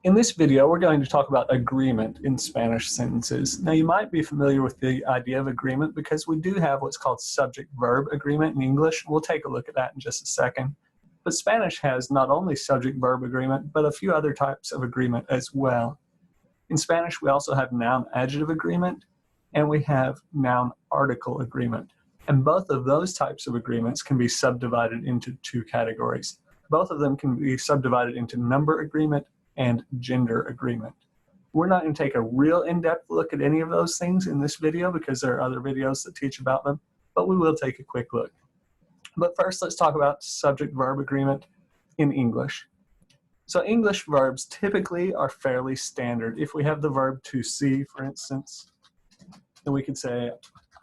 In this video, we're going to talk about agreement in Spanish sentences. Now, you might be familiar with the idea of agreement because we do have what's called subject-verb agreement in English. We'll take a look at that in just a second. But Spanish has not only subject-verb agreement, but a few other types of agreement as well. In Spanish, we also have noun-adjective agreement, and we have noun-article agreement. And both of those types of agreements can be subdivided into two categories. Both of them can be subdivided into number agreement and gender agreement. We're not going to take a real in-depth look at any of those things in this video because there are other videos that teach about them, but we will take a quick look. But first, let's talk about subject-verb agreement in English. So English verbs typically are fairly standard. If we have the verb to see, for instance, then we could say,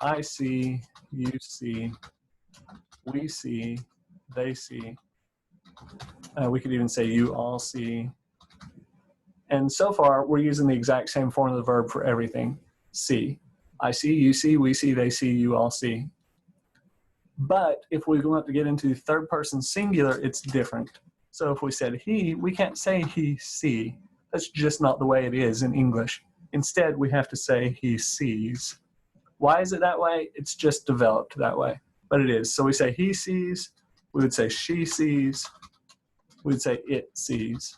I see, you see, we see, they see. We could even say, you all see. And so far, we're using the exact same form of the verb for everything. See. I see, you see, we see, they see, you all see. But if we want to get into third person singular, it's different. So if we said he, we can't say he see. That's just not the way it is in English. Instead, we have to say he sees. Why is it that way? It's just developed that way, but it is. So we say he sees, we would say she sees, we would say it sees.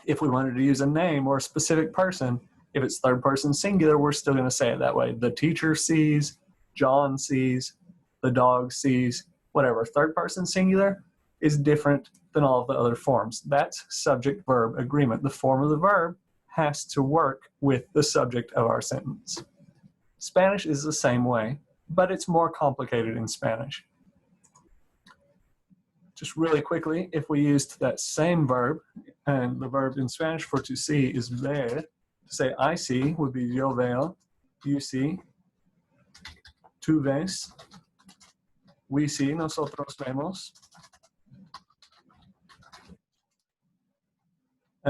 If we wanted to use a name or a specific person, if it's third person singular, we're still going to say it that way. The teacher sees, John sees, the dog sees, whatever. Third person singular is different than all of the other forms. That's subject-verb agreement. The form of the verb has to work with the subject of our sentence. Spanish is the same way, but it's more complicated in Spanish. Just really quickly, if we used that same verb, and the verb in Spanish for to see is ver, to say I see would be yo veo, you see, tú ves, we see, nosotros vemos,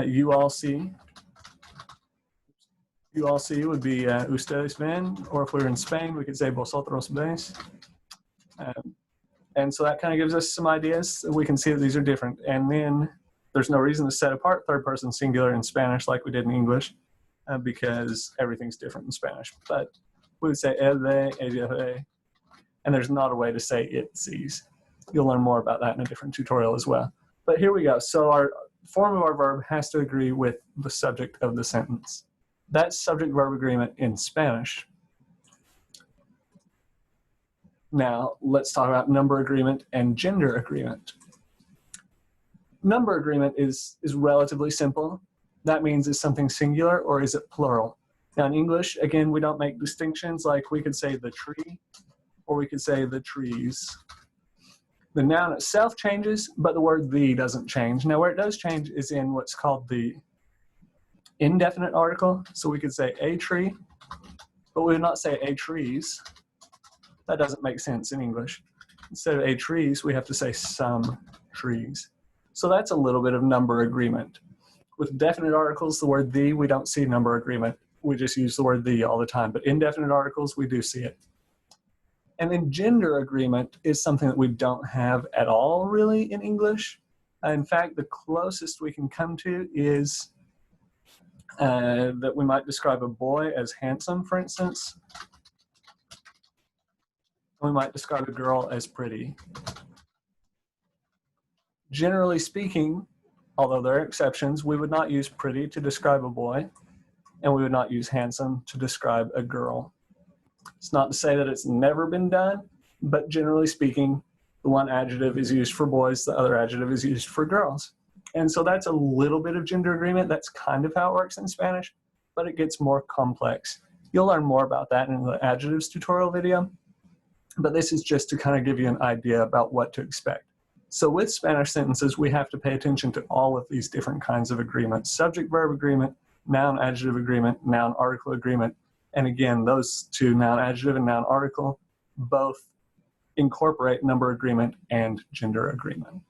you all see. You all see would be ustedes ven, or if we were in Spain, we could say vosotros ves. And so that kind of gives us some ideas. We can see that these are different. And then there's no reason to set apart third person singular in Spanish like we did in English because everything's different in Spanish. But we would say él ve, ella ve, and there's not a way to say it sees. You'll learn more about that in a different tutorial as well. But here we go. So our form of our verb has to agree with the subject of the sentence. That's subject-verb agreement in Spanish. Now, let's talk about number agreement and gender agreement. Number agreement is relatively simple. That means is something singular or is it plural? Now in English, again, we don't make distinctions like we could say the tree or we could say the trees. The noun itself changes, but the word the doesn't change. Now where it does change is in what's called the indefinite article. So we could say a tree, but we would not say a trees. That doesn't make sense in English. Instead of a trees, we have to say some trees. So that's a little bit of number agreement. With definite articles, the word the, we don't see number agreement. We just use the word the all the time. But indefinite articles, we do see it. And then gender agreement is something that we don't have at all really in English. In fact, the closest we can come to is that we might describe a boy as handsome, for instance. We might describe a girl as pretty. Generally speaking, although there are exceptions, we would not use pretty to describe a boy, and we would not use handsome to describe a girl. It's not to say that it's never been done, but generally speaking, the one adjective is used for boys, the other adjective is used for girls. And so that's a little bit of gender agreement. That's kind of how it works in Spanish, but it gets more complex. You'll learn more about that in the adjectives tutorial video, but this is just to kind of give you an idea about what to expect. So with Spanish sentences, we have to pay attention to all of these different kinds of agreements: subject-verb agreement, noun-adjective agreement, noun-article agreement. And again, those two, noun-adjective and noun-article, both incorporate number agreement and gender agreement.